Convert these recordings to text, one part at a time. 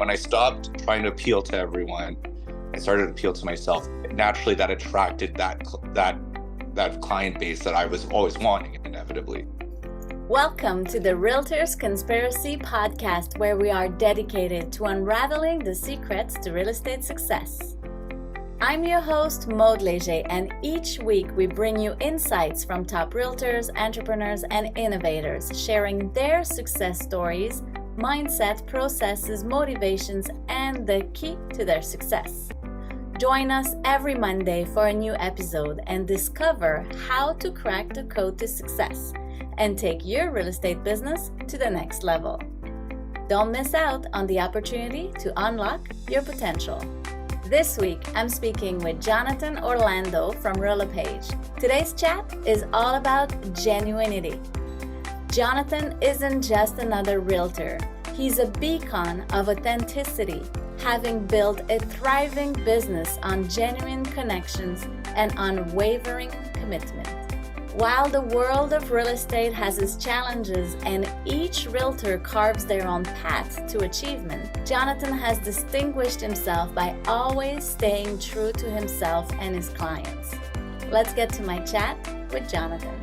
when I stopped trying to appeal to everyone and started to appeal to myself, naturally that attracted that client base that I was always wanting, inevitably. Welcome to the Realtors Conspiracy Podcast, where we are dedicated to unraveling the secrets to real estate success. I'm your host, Maud Léger, and each week we bring you insights from top realtors, entrepreneurs, and innovators, sharing their success stories, mindset, processes, motivations, and the key to their success. Join us every Monday for a new episode and discover how to crack the code to success and take your real estate business to the next level. Don't miss out on the opportunity to unlock your potential. This week, I'm speaking with Jonathan Orlando from Royal LePage. Today's chat is all about genuinity. Jonathan isn't just another realtor. He's a beacon of authenticity, having built a thriving business on genuine connections and unwavering commitment. While the world of real estate has its challenges and each realtor carves their own path to achievement, Jonathan has distinguished himself by always staying true to himself and his clients. Let's get to my chat with Jonathan.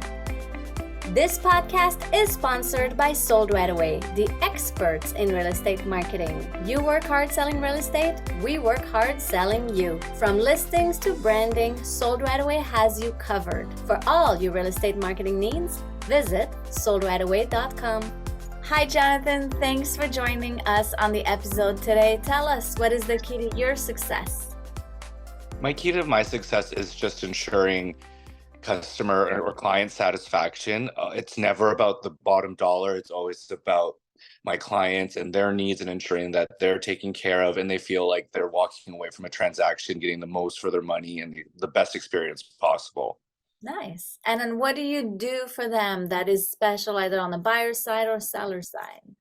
This podcast is sponsored by Sold Right Away, the experts in real estate marketing. You work hard selling real estate, we work hard selling you. From listings to branding, Sold Right Away has you covered. For all your real estate marketing needs, visit soldrightaway.com. Hi Jonathan, thanks for joining us on the episode today. Tell us, what is the key to your success? My key to my success is just ensuring customer or client satisfaction. It's never about the bottom dollar. It's always about my clients and their needs and ensuring that they're taken care of and they feel like they're walking away from a transaction, getting the most for their money and the best experience possible. Nice. And then what do you do for them that is special either on the buyer side or seller side?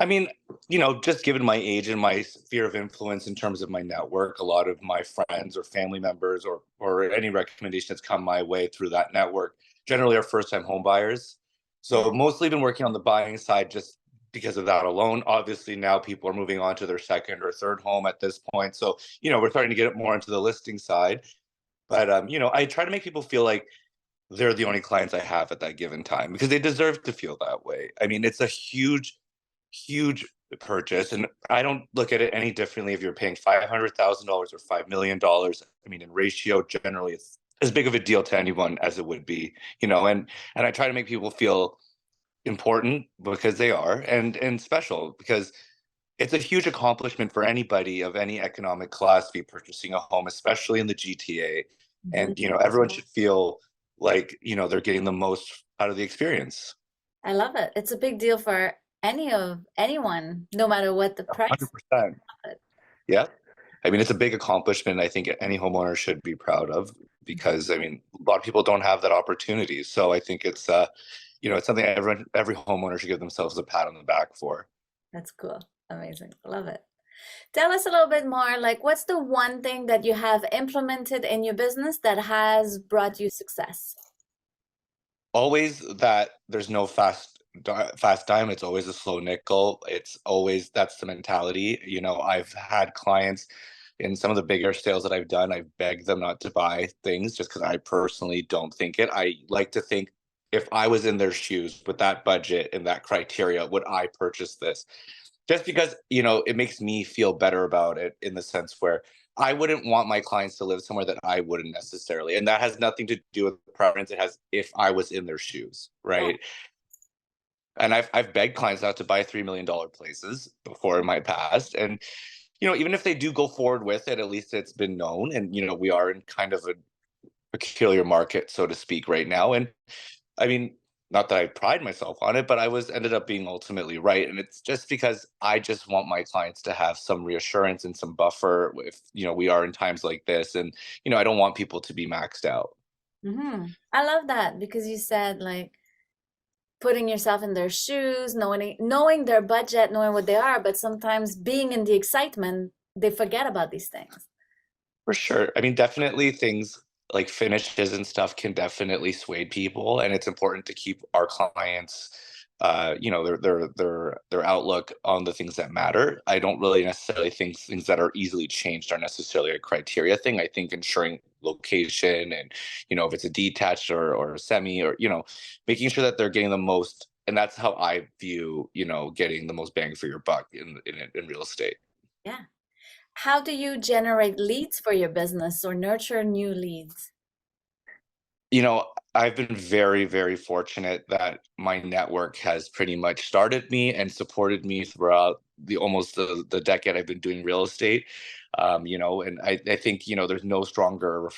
I mean, just given my age and my sphere of influence in terms of my network, a lot of my friends or family members or any recommendation that's come my way through that network generally are first-time home buyers. So mostly been working on the buying side just because of that alone. Obviously, now people are moving on to their second or third home at this point. So, we're starting to get it more into the listing side. But, I try to make people feel like they're the only clients I have at that given time because they deserve to feel that way. I mean, it's a huge purchase, and I don't look at it any differently if you're paying $500,000 or $5 million. I mean, in ratio, generally, it's as big of a deal to anyone as it would be, and I try to make people feel important because they are, and special because it's a huge accomplishment for anybody of any economic class to be purchasing a home, especially in the GTA. And, everyone should feel like, they're getting the most out of the experience. I love it. It's a big deal for anyone, no matter what the price. 100%. Yeah. I mean, it's a big accomplishment. I think any homeowner should be proud of because, a lot of people don't have that opportunity. So I think it's, it's something every homeowner should give themselves a pat on the back for. That's cool. Amazing. Love it. Tell us a little bit more, like what's the one thing that you have implemented in your business that has brought you success? Always that there's no fast dime. It's always a slow nickel. It's always, that's the mentality. I've had clients in some of the bigger sales that I've done, I've begged them not to buy things just because I personally don't think it. I like to think if I was in their shoes with that budget and that criteria, would I purchase this? Just because, it makes me feel better about it in the sense where I wouldn't want my clients to live somewhere that I wouldn't necessarily. And that has nothing to do with preference. It has if I was in their shoes, right? Yeah. And I've begged clients not to buy $3 million places before in my past. And, even if they do go forward with it, at least it's been known. And, we are in kind of a peculiar market, so to speak, right now. And not that I pride myself on it, but ended up being ultimately right. And it's just because I just want my clients to have some reassurance and some buffer if, we are in times like this. And, I don't want people to be maxed out. Mm-hmm. I love that because you said like, putting yourself in their shoes, knowing their budget, knowing what they are, but sometimes being in the excitement, they forget about these things. For sure. Definitely things like finishes and stuff can definitely sway people, and it's important to keep our clients their outlook on the things that matter. I don't really necessarily think things that are easily changed are necessarily a criteria thing. I think ensuring location and, if it's a detached or a semi, or, making sure that they're getting the most, and that's how I view, getting the most bang for your buck in real estate. Yeah. How do you generate leads for your business or nurture new leads? You know, I've been very, very fortunate that my network has pretty much started me and supported me throughout the decade I've been doing real estate. And I think, there's no stronger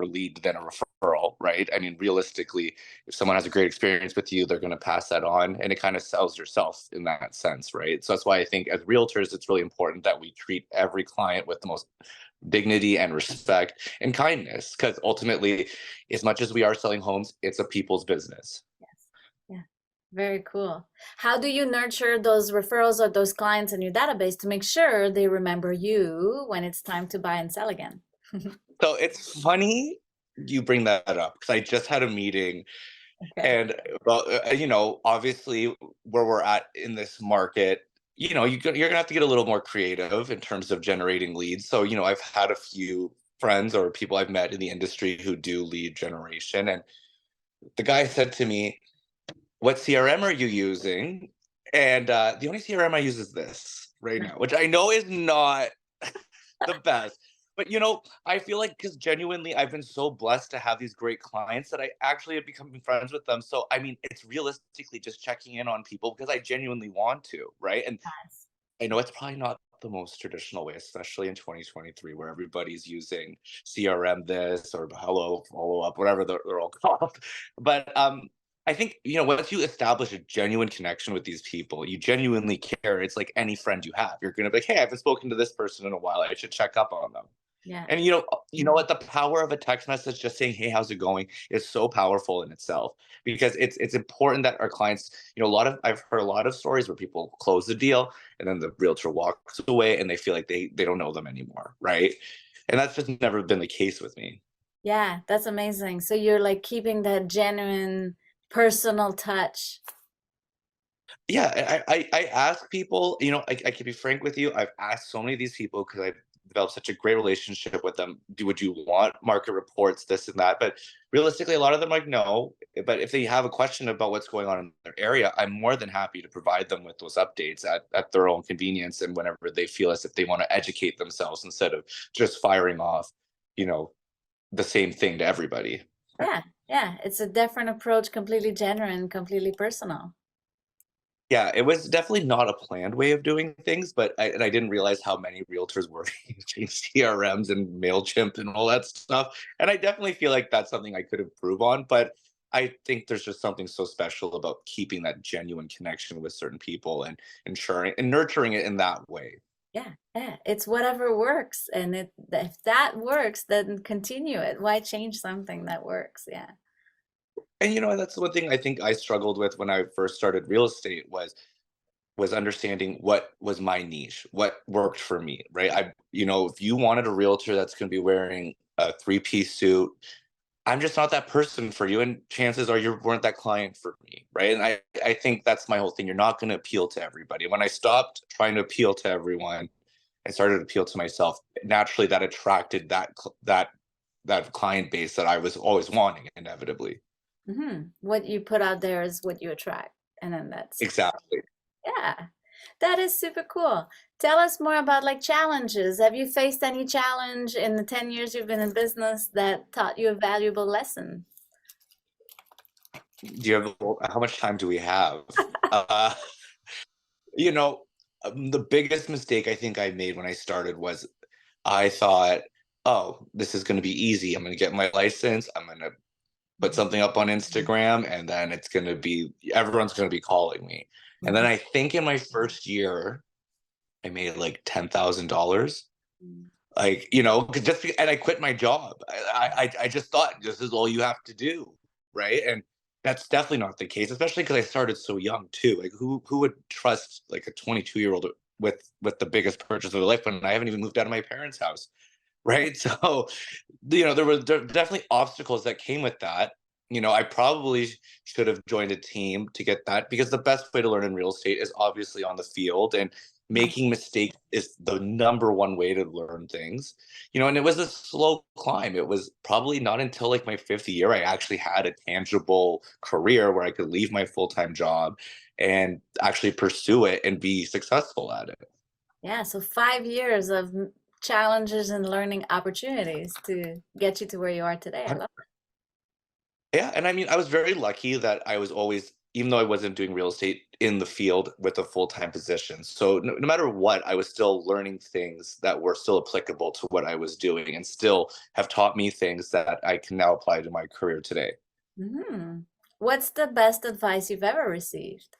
lead than a referral, right? I mean, realistically, if someone has a great experience with you, they're going to pass that on, and it kind of sells yourself in that sense, right? So that's why I think as realtors, it's really important that we treat every client with the most dignity and respect and kindness, because ultimately, as much as we are selling homes, it's a people's business. Yes. Yeah. Very cool. How do you nurture those referrals or those clients in your database to make sure they remember you when it's time to buy and sell again? So it's funny you bring that up, because I just had a meeting, Okay. and obviously where we're at in this market, you're gonna have to get a little more creative in terms of generating leads. So I've had a few friends or people I've met in the industry who do lead generation, and the guy said to me, "What CRM are you using?" And the only CRM I use is this right now, which I know is not the best. But I feel like, because genuinely I've been so blessed to have these great clients that I actually have become friends with them. So I mean, it's realistically just checking in on people because I genuinely want to, right? And Yes. I know it's probably not the most traditional way, especially in 2023, where everybody's using CRM this or hello follow up, whatever they're all called. But I think once you establish a genuine connection with these people, you genuinely care. It's like any friend you have. You're gonna be like, hey, I haven't spoken to this person in a while. I should check up on them. Yeah. And you know what? The power of a text message, just saying, "Hey, how's it going?" is so powerful in itself, because it's important that our clients, I've heard a lot of stories where people close the deal and then the realtor walks away and they feel like they don't know them anymore, right? And that's just never been the case with me. Yeah, that's amazing. So you're like keeping that genuine personal touch. Yeah, I ask people, I can be frank with you. I've asked so many of these people because I've developed such a great relationship with them. Would you want market reports, this and that? But realistically, a lot of them like no. But if they have a question about what's going on in their area, I'm more than happy to provide them with those updates at their own convenience and whenever they feel as if they want to educate themselves instead of just firing off, you know, the same thing to everybody. Yeah, yeah. It's a different approach, completely genuine, completely personal. Yeah, it was definitely not a planned way of doing things, but I didn't realize how many realtors were using CRMs and MailChimp and all that stuff. And I definitely feel like that's something I could improve on, but I think there's just something so special about keeping that genuine connection with certain people and ensuring and nurturing it in that way. Yeah, yeah. It's whatever works. And if that works, then continue it. Why change something that works? Yeah. And that's the one thing I think I struggled with when I first started real estate was understanding what was my niche, what worked for me, right? If you wanted a realtor that's going to be wearing a three-piece suit, I'm just not that person for you. And chances are you weren't that client for me, right? And I think that's my whole thing. You're not going to appeal to everybody. When I stopped trying to appeal to everyone and started to appeal to myself, naturally that attracted that client base that I was always wanting, inevitably. What you put out there is what you attract. And then that's, Exactly. yeah, that is super cool. Tell us more about like challenges. Have you faced any challenge in the 10 years you've been in business that taught you a valuable lesson? Do you have how much time do we have? Uh, you know, the biggest mistake I think I made when I started was I thought, oh, this is going to be easy. I'm going to get my license. I'm going to put something up on Instagram, and then it's going to be everyone's going to be calling me. And then Mhm. I think in my first year, I made like $10,000. Like, 'cause and I quit my job. I just thought this is all you have to do, right? And that's definitely not the case, especially because I started so young too. Like, who would trust like a 22-year-old with the biggest purchase of their life when I haven't even moved out of my parents' house, right? So, there were definitely obstacles that came with that. I probably should have joined a team to get that, because the best way to learn in real estate is obviously on the field, and Mhm. making mistakes is the number one way to learn things. And it was a slow climb. It was probably not until like my fifth year I actually had a tangible career where I could leave my full-time job and actually pursue it and be successful at it. Yeah, so 5 years of challenges and learning opportunities to get you to where you are today. I love Yeah, and I mean, I was very lucky that I was always, even though I wasn't doing real estate, in the field with a full-time position. So no matter what, I was still learning things that were still applicable to what I was doing, and still have taught me things that I can now apply to my career today. What's the best advice you've ever received?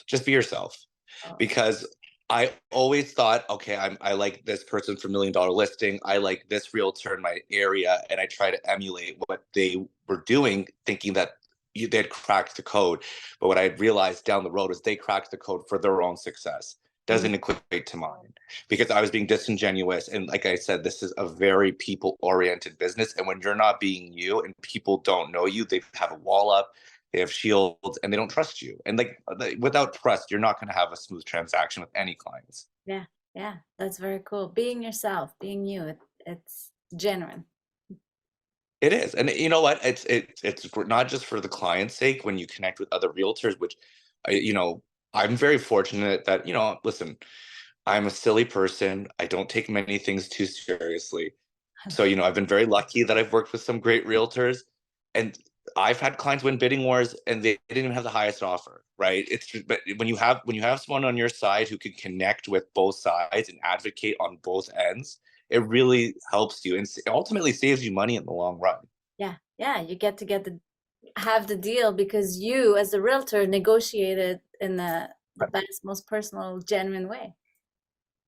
Just be yourself. Oh, Because I always thought, okay, I like this person for $1 million listing. I like this realtor in my area, and I try to emulate what they were doing, thinking that they had cracked the code. But what I realized down the road is they cracked the code for their own success. mhm. Doesn't equate to mine, because I was being disingenuous. And like I said, this is a very people oriented business. And when you're not being you and people don't know you, they have a wall up, they have shields, and they don't trust you. And without trust, you're not going to have a smooth transaction with any clients. Yeah, yeah, that's very cool. Being yourself, being you, it's genuine. It is. And you know what? It's not just for the client's sake when you connect with other realtors, which I, you know, I'm very fortunate that, listen, I'm a silly person. I don't take many things too seriously. So, I've been very lucky that I've worked with some great realtors, and I've had clients win bidding wars and they didn't even have the highest offer, right? But when you have someone on your side who can connect with both sides and advocate on both ends, it really helps you and ultimately saves you money in the long run. Yeah, yeah, you get to have the deal because you, as the realtor, negotiated in the best, most personal, genuine way.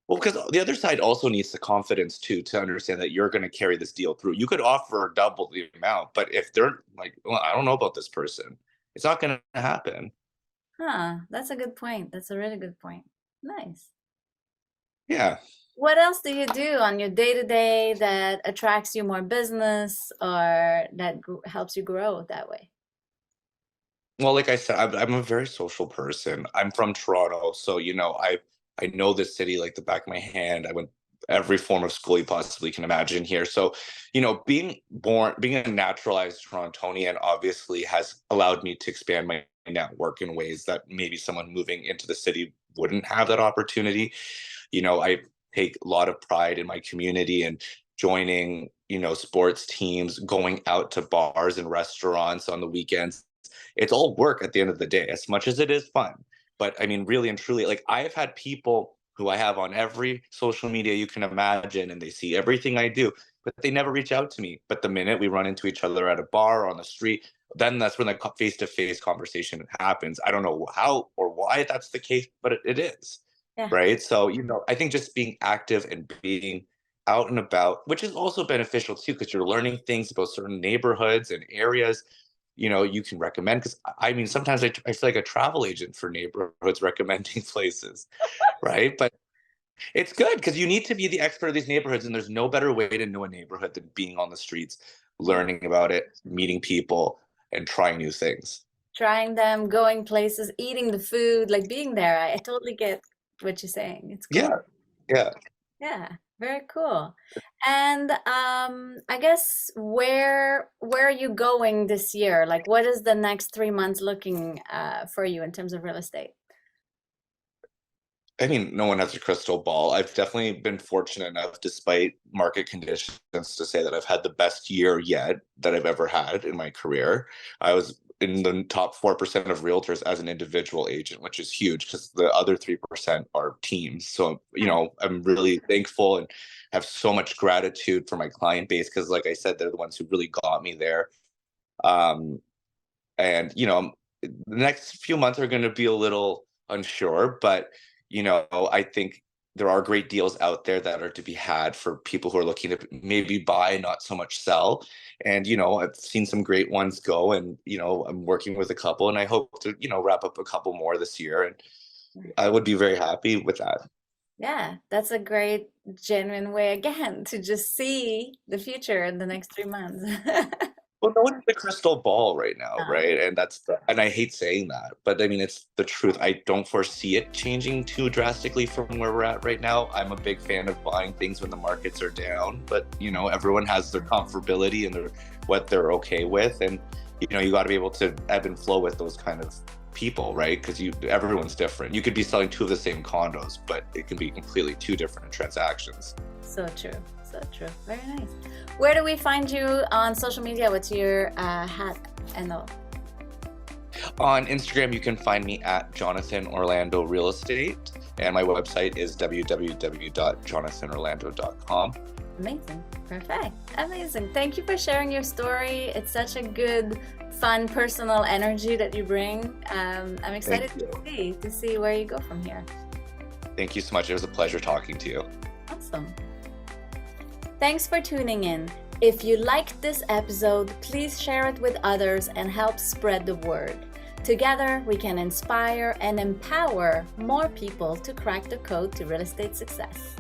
Well, because the other side also needs the confidence too to understand that you're going to carry this deal through. You could offer double the amount, but if they're like, well, I don't know about this person, it's not going to happen. Huh, that's a good point. That's a really good point. Nice. Yeah. What else do you do on your day-to-day that attracts you more business or that helps you grow that way? Well, like I said, I'm a very social person. I'm from Toronto, so I know this city like the back of my hand. I went every form of school you possibly can imagine here. So, being a naturalized Torontonian obviously has allowed me to expand my network in ways that maybe someone moving into the city wouldn't have that opportunity. I take a lot of pride in my community and joining, sports teams, going out to bars and restaurants on the weekends. It's all work at the end of the day, as much as it is fun. But I mean, really and truly, like I've had people who I have on every social media you can imagine, and they see everything I do, but they never reach out to me. But the minute we run into each other at a bar or on the street, then that's when the face to face conversation happens. I don't know how or why that's the case, but it is. Yeah, Right. So, I think just being active and being out and about, which is also beneficial too, because you're learning things about certain neighborhoods and areas, you can recommend. Because I mean, sometimes I feel like a travel agent for neighborhoods recommending places, right? But it's good because you need to be the expert of these neighborhoods, and there's no better way to know a neighborhood than being on the streets, yeah. learning about it, meeting people, and trying new things. Trying them, going places, eating the food, like being there. I totally get what you're saying. It's cool. Yeah, yeah. Yeah, very cool. And I guess where are you going this year? Like, what is the next 3 months looking for you in terms of real estate? I mean, no one has a crystal ball. I've definitely been fortunate enough, despite market conditions, to say that I've had the best year yet that I've ever had in my career. I was in the top 4% of realtors as an individual agent, which is huge because the other 3% are teams. So, I'm really thankful and have so much gratitude for my client base because, like I said, they're the ones who really got me there. Um, and the next few months are going to be a little unsure, but I think there are great deals out there that are to be had for people who are looking to maybe buy, not so much sell. And I've seen some great ones go, and I'm working with a couple, and I hope to wrap up a couple more this year, and I would be very happy with that. Yeah, that's a great, genuine way again to just see the future in the next 3 months. Well, no one has a crystal ball right now, Uh, right? And I hate saying that, but I mean, it's the truth. I don't foresee it changing too drastically from where we're at right now. I'm a big fan of buying things when the markets are down, but everyone has their comfortability and what they're okay with. And, you got to be able to ebb and flow with those kind of people, right? Because everyone's different. You could be selling two of the same condos, but it can be completely two different transactions. So true. So true. Very nice. Where do we find you on social media? What's your hat and all? On Instagram, you can find me at Jonathan Orlando Real Estate, and my website is www.jonathanorlando.com. Amazing. Perfect. Amazing. Thank you for sharing your story. It's such a good, fun, personal energy that you bring. I'm excited to see where you go from here. Thank you so much. It was a pleasure talking to you. Awesome. Thanks for tuning in. If you liked this episode, please share it with others and help spread the word. Together, we can inspire and empower more people to crack the code to real estate success.